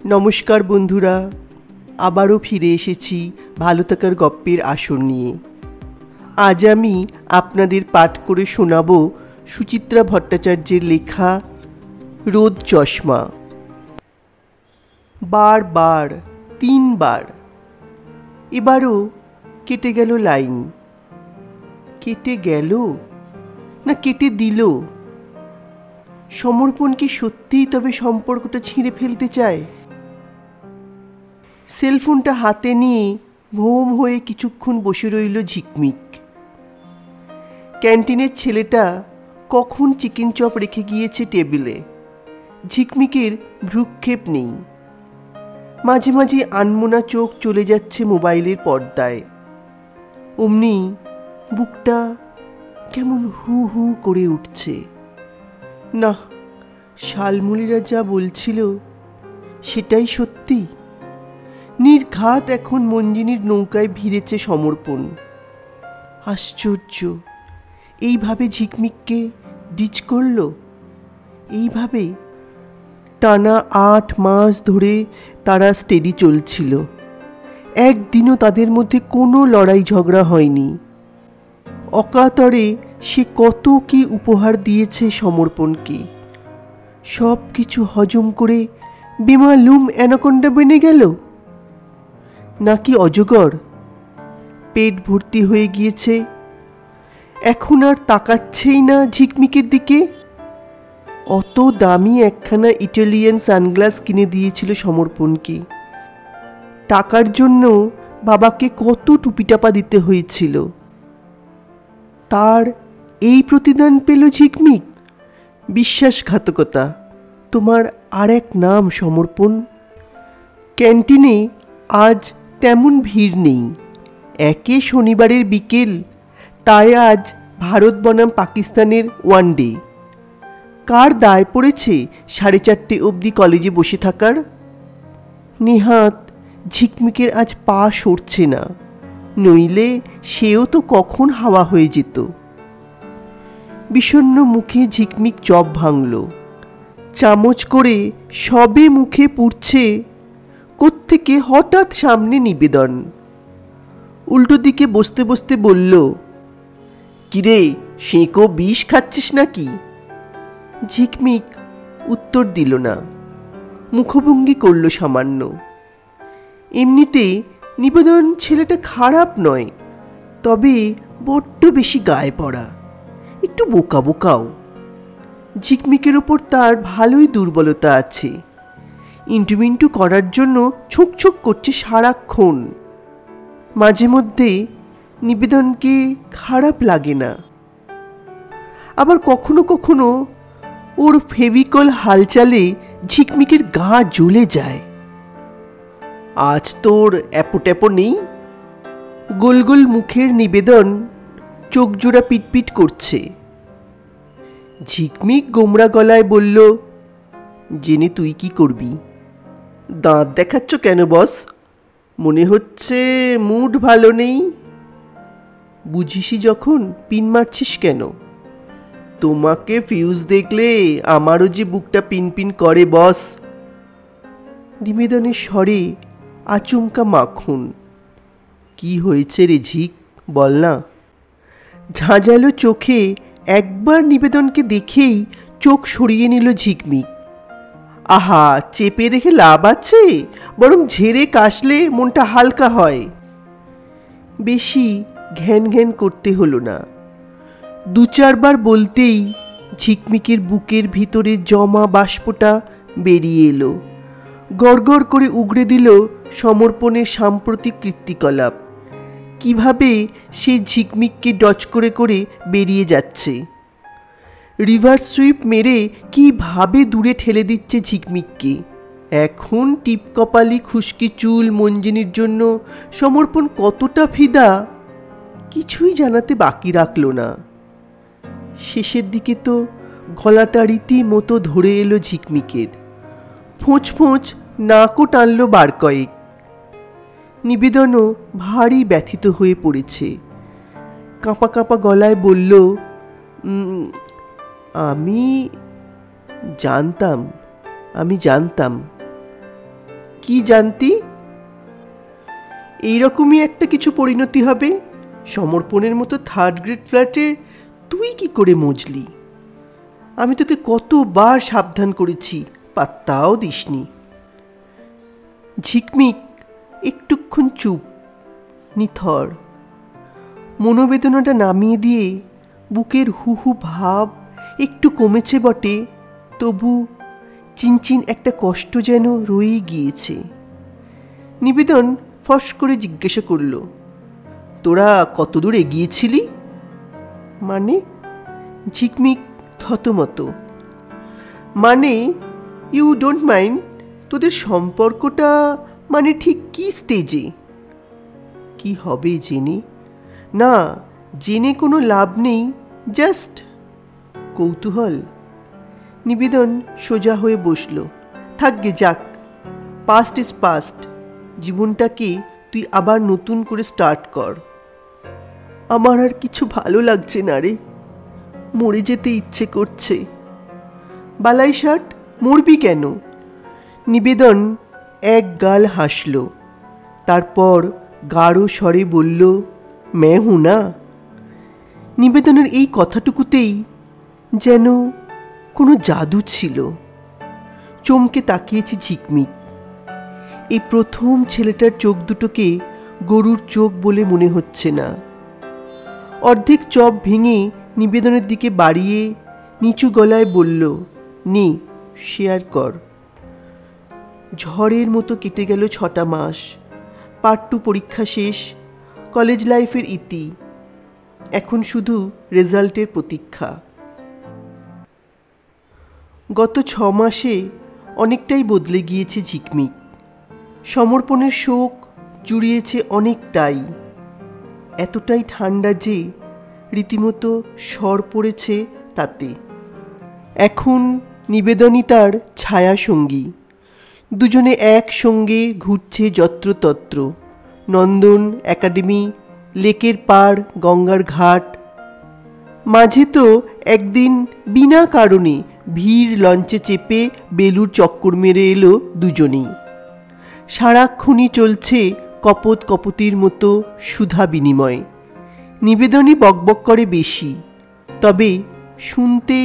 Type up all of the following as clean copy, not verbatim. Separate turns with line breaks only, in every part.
নমস্কার বন্ধুরা, আবারও ফিরে এসেছি ভালো থাকার গপ্পের আসর নিয়ে। আজ আমি আপনাদের পাঠ করে শোনাব সুচিত্রা ভট্টাচার্যের লেখা রোদ চশমা। বারবার 3 বার। এবারও কেটে গেল লাইন। কেটে গেল না কেটে দিল? সমর্পণ কি সত্যিই তবে সম্পর্কটা ছিঁড়ে ফেলতে চায়? সেলফোনটা হাতে নিয়ে ভোম হয়ে কিছুক্ষণ বসে রইল ঝিকমিক। ক্যান্টিনের ছেলেটা কখন চিকেন চপ রেখে গিয়েছে টেবিলে। ঝিকমিকের ভ্রুক্ষেপ নেই। মাঝে মাঝে আনমোনা চোখ চলে যাচ্ছে মোবাইলের পর্দায়। অমনি বুকটা কেমন হু হু করে উঠছে। না, শালমুলিরা যা বলছিল সেটাই সত্যি। নির্ঘাত এখন মঞ্জিনীর নৌকায় ভিড়েছে সমর্পণ। আশ্চর্য, এইভাবে ঝিকমিককে ডিচ করল। এইভাবে টানা 8 মাস ধরে তারা স্টেডি চলছিল। একদিনও তাদের মধ্যে কোনো লড়াই ঝগড়া হয়নি। অকাতরে সে কত কি উপহার দিয়েছে সমর্পণকে। সব কিছু হজম করে বেমালুম অ্যানাকোন্ডা বেনে গেল নাকি অজগর। পেট ভর্তি হয়ে গিয়েছে, এখন আর তাকাচ্ছেই না ঝিকমিকের দিকে। অত দামি একখানা ইটালিয়ান সানগ্লাস কিনে দিয়েছিল সমর্পণকে। টাকার জন্য বাবাকে কত টুপিটাপা দিতে হয়েছিল। তার এই প্রতিদান পেল ঝিকমিক। বিশ্বাসঘাতকতা তোমার আর এক নাম সমর্পণ। ক্যান্টিনে আজ তেমন ভিড় নেই। একে শনিবারের বিকেল, তাই আজ ভারত বনাম পাকিস্তানের ওয়ানডে। কার দায় পড়েছে 4:30 অবধি কলেজে বসে থাকার? নেহাত ঝিকমিকের আজ পা সরছে না, নইলে সেও তো কখন হাওয়া হয়ে যেত। বিষণ্ণ মুখে ঝিকমিক চপ ভাঙল। চামচ করে সবে মুখে পুড়ছে, কোত্থেকে হঠাৎ সামনে নিবেদন। উল্টো দিকে বসতে বসতে বলল, কিরে সেঁকো বিষ খাচ্ছিস নাকি? ঝিকমিক উত্তর দিল না, মুখভঙ্গি করল সামান্য। এমনিতে নিবেদন ছেলেটা খারাপ নয়, তবে বড্ড বেশি গায়ে পড়া, একটু বোকা বোকাও। ঝিকমিকের ওপর তার ভালোই দুর্বলতা আছে। ইন্টুমিন্টু করার জন্য ছোকছোক করছে সারাক্ষণ। মাঝে মধ্যে নিবেদনকে খারাপ লাগে না, আবার কখনো কখনো ওর ফেভিকল হালচালে ঝিকমিকের গা জ্বলে যায়। আজ তোর অ্যাপো নেই? গোল গোল মুখের নিবেদন চোখ জোড়া পিটপিট করছে। ঝিকমিক গোমরা গলায় বলল, জেনে তুই কি করবি? দাঁত দেখাচ্ছ কেন বস? মনে হচ্ছে মুড ভালো নেই। বুঝিসই যখন পিন মারছিস কেন? তোমাকে ফিউজ দেখলে আমারও যে বুকটা পিনপিন করে বস। নিবেদনের স্বরে আচমকা মাখন। কি হয়েছে রে ঝিক, বল না। ঝাঁঝালো চোখে একবার নিবেদনকে দেখেই চোখ সরিয়ে নিল ঝিকমিক। আহা, চেপে রেখে লাভ আছে, বরং ঝেড়ে কাশলে মনটা হালকা হয়। বেশি ঘ্যান ঘ্যান করতে হলো না। 2-4 বার বলতেই ঝিকমিকের বুকের ভিতরে জমা বাষ্পটা বেরিয়ে এলো। গড়গড় করে উগড়ে দিল সমর্পণের সাম্প্রতিক কীর্তিকলাপ। কিভাবে সে ঝিকমিককে ডচ করে করে বেরিয়ে যাচ্ছে। রিভার্স সুইপ মেরে কিভাবে দূরে ঠেলে দিচ্ছে ঝিকমিককে। এখন টিপকপালি খুশকি চুল মঞ্জিনীর জন্য সমর্পণ কতটা ফিদা কিছুই জানাতে বাকি রাখল না। শেষের দিকে তো গলাটা রীতিমতো ধরে এলো ঝিকমিকের। ফোঁচ ফোঁচ নাকও টানল বার কয়েক। নিবেদনও ভারী ব্যথিত হয়ে পড়েছে। কাঁপা কাঁপা গলায় বলল, আমি জানতাম। কি জানতি? এইরকমই একটা কিছু পরিণতি হবে। সমর্পণের মতো থার্ড গ্রেড ফ্ল্যাটে তুই কি করে মজলি? আমি তোকে কতবার সাবধান করেছি, পাত্তাও দিসনি। ঝিকমিক একটুক্ষণ চুপ, নিথর। মনোবেদনাটা নামিয়ে দিয়ে বুকের হু হু ভাব একটু কমেছে বটে, তবু চিনচিন একটা কষ্ট যেন রয়েই গিয়েছে। নিবেদন ফস করে জিজ্ঞাসা করল, তোরা কতদূর এগিয়েছিলি? মানে? ঝিকমিক থতমত। মানে, ইউ ডোন্ট মাইন্ড, তোদের সম্পর্কটা মানে ঠিক কি স্টেজে? কি হবে জেনে? না, জেনে কোনো লাভ নেই, জাস্ট কৌতূহল। নিবেদন সোজা হয়ে বসল। থাকগে যাক, পাস্ট ইজ পাস্ট। জীবনটাকে তুই আবার নতুন করে স্টার্ট কর। আমার আর কিছু ভালো লাগছে না রে, মরে যেতে ইচ্ছে করছে। বালাই শার্ট, মরবি কেন? নিবেদন এক গাল হাসল, তারপর গাঢ় স্বরে বলল, मैं हूं ना। নিবেদনের এই কথাটুকুতেই যেন কোনো জাদু ছিল। চমকে তাকিয়েছি ঝিকমিক। এই প্রথম ছেলেটার চোখ দুটোকে গরুর চোখ বলে মনে হচ্ছে না। অর্ধেক চপ ভেঙে নিবেদনের দিকে বাড়িয়ে নিচু গলায় বলল, নে শেয়ার কর। ঝড়ের মতো কেটে গেল 6টা মাস। পার্ট 2 পরীক্ষা শেষ, কলেজ লাইফের ইতি। এখন শুধু রেজাল্টের প্রতীক্ষা। গত 6 মাসে অনেকটাই বদলে গিয়েছে ঝিকমিক। সমর্পণের শোক জুড়িয়েছে অনেকটাই, এতটাই ঠান্ডা যে রীতিমতো স্বর পড়েছে তাতে। এখন নিবেদনই তার ছায়া সঙ্গী। দুজনে একসঙ্গে ঘুরছে যত্রতত্র, নন্দন, একাডেমি, লেকের পাড়, গঙ্গার ঘাট। মাঝে তো একদিন বিনা কারণে ভিড় লঞ্চে চেপে বেলুর চক্কর মেরে এলো দুজনেই। সারাক্ষণই চলছে কপত কপতির মতো সুধা বিনিময়। নিবেদনই বকবক করে বেশি, তবে শুনতে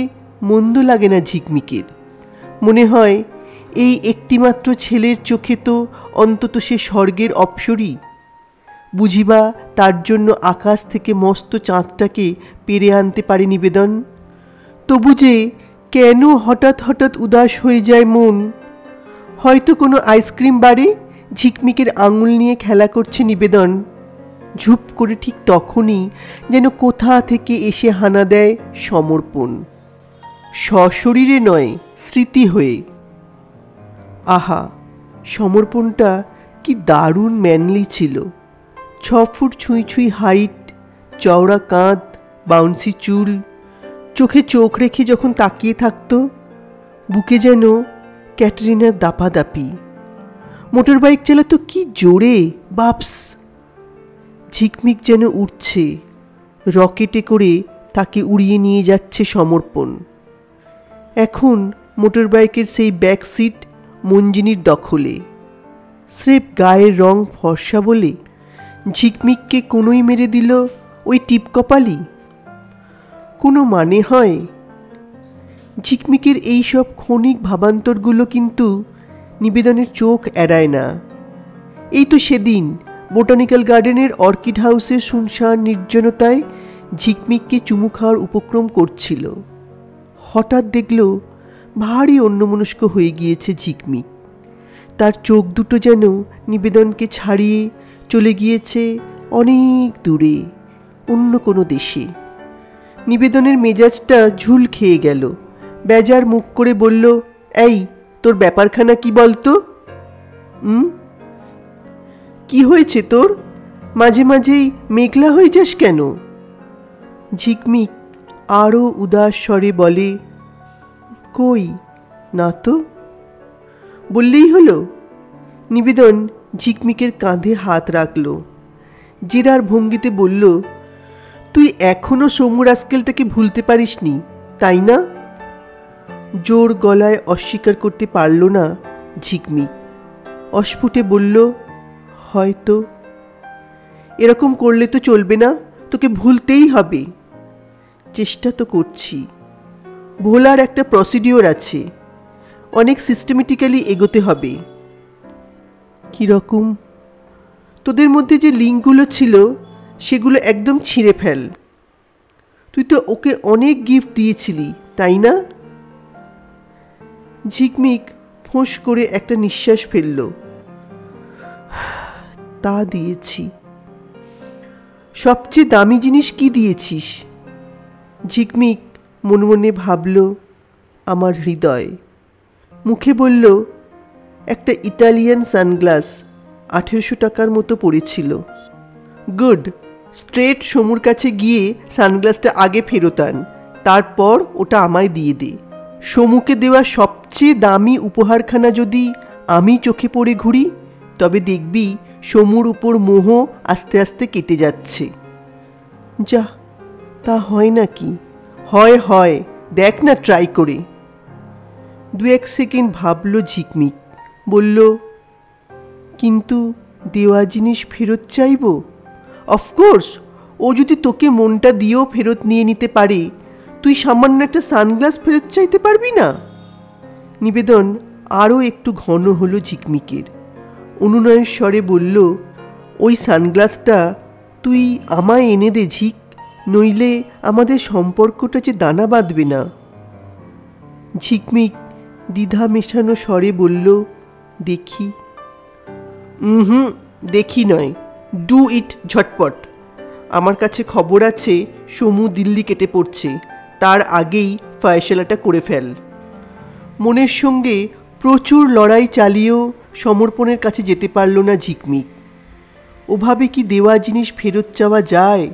মন্দ লাগে না ঝিকমিকের। মনে হয় এই একটিমাত্র ছেলের চোখে তো অন্তত সে স্বর্গের অপ্সরী। বুঝিবা তার জন্য আকাশ থেকে মস্ত চাঁদটাকে পেরে আনতে পারে নিবেদন। তবু যে কেন হঠাৎ হঠাৎ উদাস হয়ে যায় মন। হয়তো কোনো আইসক্রিম বারে ঝিকমিকের আঙুল নিয়ে খেলা করছে নিবেদন। ঝুপ করে ঠিক তখনই যেন কোথা থেকে এসে হানা দেয় সমর্পণ, সশরীরে নয়, স্মৃতি হয়ে। আহা, সমর্পণটা কি দারুণ ম্যানলি ছিল। 6 ফুট ছুঁই ছুঁই হাইট, চওড়া কাঁধ, বাউন্সি চুল। চোখে চোখ রেখে যখন তাকিয়ে থাকতো, বুকে যেন ক্যাটরিনার দাপাদাপি। মোটর বাইক চালাতো কি জোরে, বাপস। ঝিকমিক যেন উঠছে, রকেটে করে তাকে উড়িয়ে নিয়ে যাচ্ছে সমর্পণ। এখন মোটর বাইকের সেই ব্যাক সিট মঞ্জিনীর দখলে। স্রেফ গায়ের রং ফর্সা বলে ঝিকমিককে কোনোই মেরে দিল ওই টিপকপালি। কোনো মানে হয়? ঝিকমিকের এই সব ক্ষণিক ভাবান্তরগুলো কিন্তু নিবেদনের চোখ এড়ায় না। এই তো সেদিন বোটানিক্যাল গার্ডেনের অর্কিড হাউসের শুনশান নির্জনতায় ঝিকমিককে চুমু খাওয়ার উপক্রম করছিল। হঠাৎ দেখল ভারী অন্যমনস্ক হয়ে গিয়েছে ঝিকমিক। তার চোখ দুটো যেন নিবেদনকে ছাড়িয়ে চলে গিয়েছে অনেক দূরে, অন্য কোনো দেশে। নিবেদনের মেজাজটা ঝুল খেয়ে গেল। বেজার মুখ করে বলল, এই তোর ব্যাপারখানা কি বলতো? কি হয়েছে তোর? মাঝে মাঝেই মেঘলা হয়ে যাস কেন? ঝিকমিক আরও উদাস স্বরে বলে, কই না তো। বললেই হলো। নিবেদন ঝিকমিকের কাঁধে হাত রাখল, জেরার ভঙ্গিতে বলল, তুই এখনো সমু রাস্কেলটাকে ভুলতে পারিসনি, তাই না? জোর গলায় অস্বীকার করতে পারল না ঝিকমিক। অস্ফুটে বলল, হয়তো। এরকম করলে তো চলবে না, তোকে ভুলতেই হবে। চেষ্টা তো করছি। ভোলার একটা প্রসিডিওর আছে, অনেক সিস্টেমেটিক্যালি এগোতে হবে। কীরকম? তোদের মধ্যে যে লিঙ্কগুলো ছিল সেগুলো একদম ছিঁড়ে ফেল। তুই তো ওকে অনেক গিফট দিয়েছিলি, তাই না? ঝিকমিক ফোঁস করে একটা নিঃশ্বাস ফেলল। তা দিয়েছি। সবচেয়ে দামি জিনিস কি দিয়েছিস? ঝিকমিক মনে মনে ভাবল, আমার হৃদয়। মুখে বলল, একটা ইটালিয়ান সানগ্লাস, 1800 টাকার মতো পড়েছিল। গুড। স্ট্রেট সমুর কাছে গিয়ে সানগ্লাসটা আগে ফেরত আন, তারপর ওটা আমায় দিয়ে দে। সমুকে দেওয়া সবচেয়ে দামি উপহারখানা যদি আমি চোখে পড়ে ঘুরি, তবে দেখবি সমুর উপর মোহ আস্তে আস্তে কেটে যাচ্ছে। যা, তা হয় নাকি? হয় হয়, দেখ না ট্রাই করে। 2-1 সেকেন্ড ভাবল ঝিকমিক, বলল, কিন্তু দেওয়া জিনিস ফেরত চাইব? অফকোর্স, ও যদি তোকে মনটা দিয়েও ফেরত নিয়ে নিতে পারে, তুই সামান্য একটা সানগ্লাস ফেরত চাইতে পারবি না? নিবেদন আরও একটু ঘন হলো ঝিকমিকের। অনুনয়ের স্বরে বলল, ওই সানগ্লাসটা তুই আমায় এনে দে ঝিক, নইলে আমাদের সম্পর্কটা যে দানা বাঁধবে না। ঝিকমিক দ্বিধা মেশানো স্বরে বলল, দেখি। দেখি নয়, ডু ইট ঝটপট। আমার কাছে খবর আছে সমু দিল্লি কেটে পড়ছে, তার আগেই ফয়সালাটা করে ফেল। মনের সঙ্গে প্রচুর লড়াই চালিয়েও সমর্পণের কাছে যেতে পারল না ঝিকমিক। ওভাবে কি দেওয়া জিনিস ফেরত চাওয়া যায়?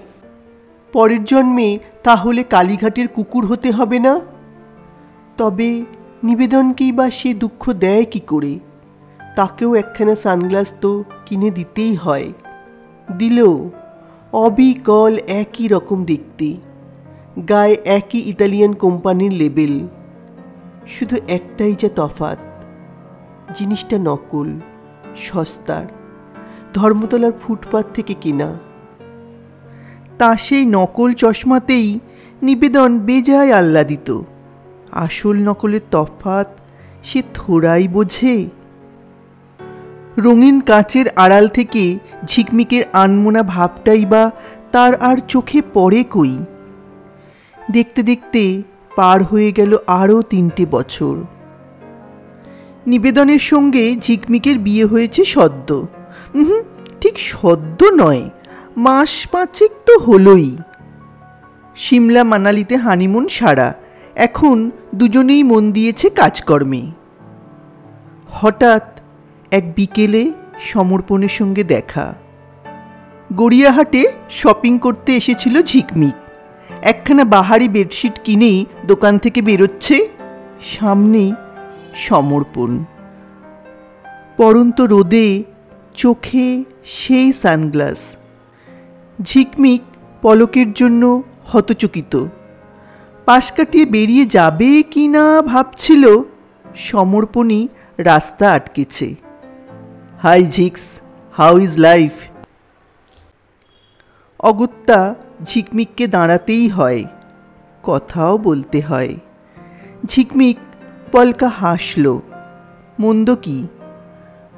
পরের জন্মে তাহলে কালীঘাটের কুকুর হতে হবে না? তবে নিবেদনকেই বা সে দুঃখ দেয় কি করে? তাকেও একখানা সানগ্লাস তো কিনে দিতেই হয়। দিল। অবিকল একই রকম দেখতে, গায়ে একই ইতালিয়ান কোম্পানির লেবেল, শুধু একটাই যা তফাৎ, জিনিসটা নকল, সস্তার, ধর্মতলার ফুটপাত থেকে কেনা। তা সেই নকল চশমাতেই নিবেদন বেজায় আহ্লাদিত। আসল নকলের তফাৎ সে থোড়াই বোঝে। রঙিন কাচের আড়াল থেকে ঝিকমিকের আনমোনা ভাবটাই বা তার আর চোখে পড়ে কই। দেখতে দেখতে পার হয়ে গেল আরও 3টে বছর। নিবেদনের সঙ্গে ঝিকমিকের বিয়ে হয়েছে সদ্য। ঠিক সদ্য নয়, মাস 5 তো হলোই। সিমলা মানালিতে হানিমুন সারা, এখন দুজনেই মন দিয়েছে কাজকর্মে। হঠাৎ এক বিকেলে সমর্পণের সঙ্গে দেখা। গড়িয়াহাটে শপিং করতে এসেছিল ঝিকমিক। একখানা বাহারি বেডশিট কিনেই দোকান থেকে বেরোচ্ছে, সামনেই সমর্পণ। পড়ন্ত রোদে চোখে সেই সানগ্লাস। ঝিকমিক পলকের জন্য হতচকিত। পাশ কাটিয়ে বেরিয়ে যাবে কি না ভাবছিল, সমর্পণই রাস্তা আটকেছে। Hi Jhiks, how is life? অগত্যা ঝিকমিককে দাঁড়াতেই হয়, কথাও বলতে হয়। ঝিকমিক পলকা হাসল। মন্দ কি?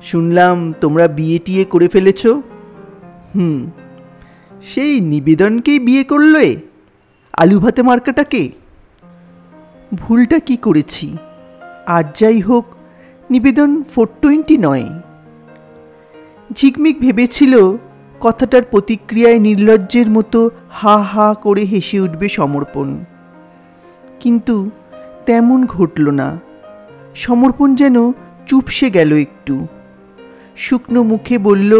শুনলাম তোমরা বিয়ে টিয়ে করে ফেলেছ। সেই নিবেদনকেই বিয়ে করলে? আলু ভাতে মার্কাটাকে? ভুলটা কি করেছি? আর যাই হোক, নিবেদন 420 নয়। ঝিকমিক ভেবেছিল কথাটার প্রতিক্রিয়ায় নির্লজ্জের মতো হা হা করে হেসে উঠবে সমর্পণ, কিন্তু তেমন ঘটল না। সমর্পণ যেন চুপসে গেল একটু। শুকনো মুখে বলল,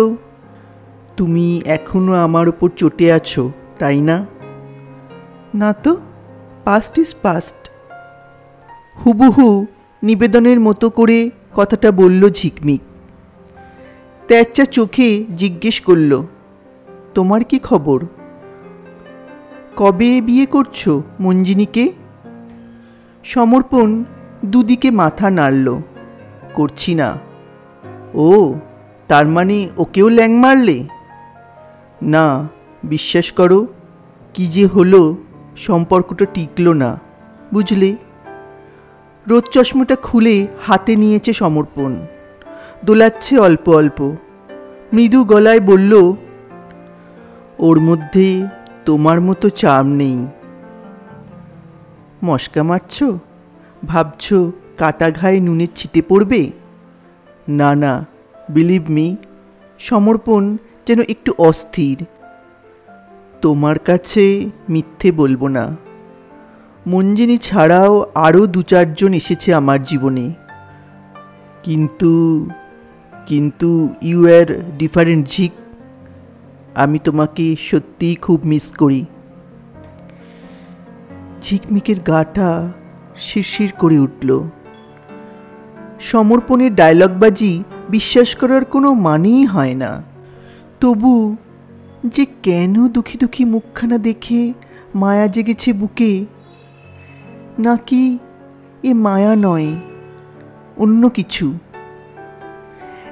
তুমি এখনো আমার ওপর চটে আছো, তাই না? না তো, পাস্ট ইজ পাস্ট। হুবহু নিবেদনের মতো করে কথাটা বলল ঝিকমিক। তেরচা চোখে জিজ্ঞেস করল, তোমার কি খবর? কবে বিয়ে করছো মঞ্জিনীকে? সমর্পণ দুদিকে মাথা নাড়ল। করছি না। ও, তার মানে ওকেও ল্যাং মারলে? না, বিশ্বাস করো, কি যে হলো, সম্পর্কটা টিকলো না, বুঝলে। রোদ চশমাটা খুলে হাতে নিয়েছে সমর্পণ, দোলাচ্ছে অল্প অল্প, মৃদু গলায় বলল, ওর মধ্যে তোমার মতো চাম নেই। মস্কা মারছ? ভাবছ কাটা ঘায়ে নুনের ছিটে পড়বে? না না, বিলিভ মি। সমর্পণ যেন একটু অস্থির। তোমার কাছে মিথ্যে বলবো না, মঞ্জিনী ছাড়াও আরও 2-4 জন এসেছে আমার জীবনে, কিন্তু কিন্তু ইউ আর ডিফারেন্ট ঝিক। আমি তোমাকে সত্যিই খুব মিস করি। ঝিকমিকের গাটা শিরশির করে উঠল। সমর্পণের ডায়লগবাজি বিশ্বাস করার কোনো মানেই হয় না। তবু যে কেন দুঃখী দুঃখী মুখখানা দেখে মায়া জেগেছে বুকে, নাকি এ মায়া নয়, অন্য কিছু।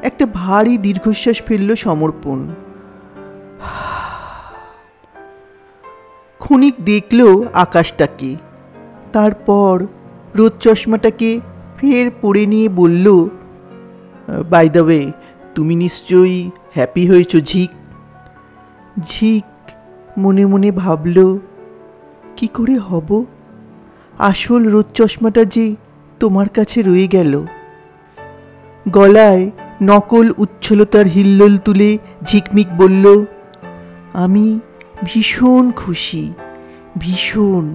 একটা ভারী দীর্ঘশ্বাস ফেলল সমর্পণ। ক্ষণিক দেখল আকাশটাকে, তারপর রোদ চশমাটাকে ফের পরে নিয়ে বলল, বাই দ্য ওয়ে, তুমি নিশ্চয়ই হ্যাপি হয়েছ ঝিক? ঝিক মনে মনে ভাবল, কি করে হব, আসল রোদ চশমাটা যে তোমার কাছে রয়ে গেল। গলায় নকল উচ্ছলতার হিল্লোল তুলে ঝিকমিক বলল, আমি ভীষণ খুশি, ভীষণ।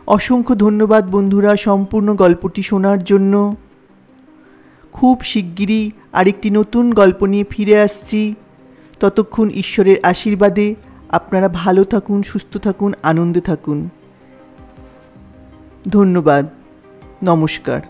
অসংখ্য ধন্যবাদ বন্ধুরা সম্পূর্ণ গল্পটি শোনার জন্য। খুব শিগগিরই আরেকটি নতুন গল্প নিয়ে ফিরে আসছি। ততক্ষণ ঈশ্বরের আশীর্বাদে আপনারা ভালো থাকুন, সুস্থ থাকুন, আনন্দে থাকুন। ধন্যবাদ, নমস্কার।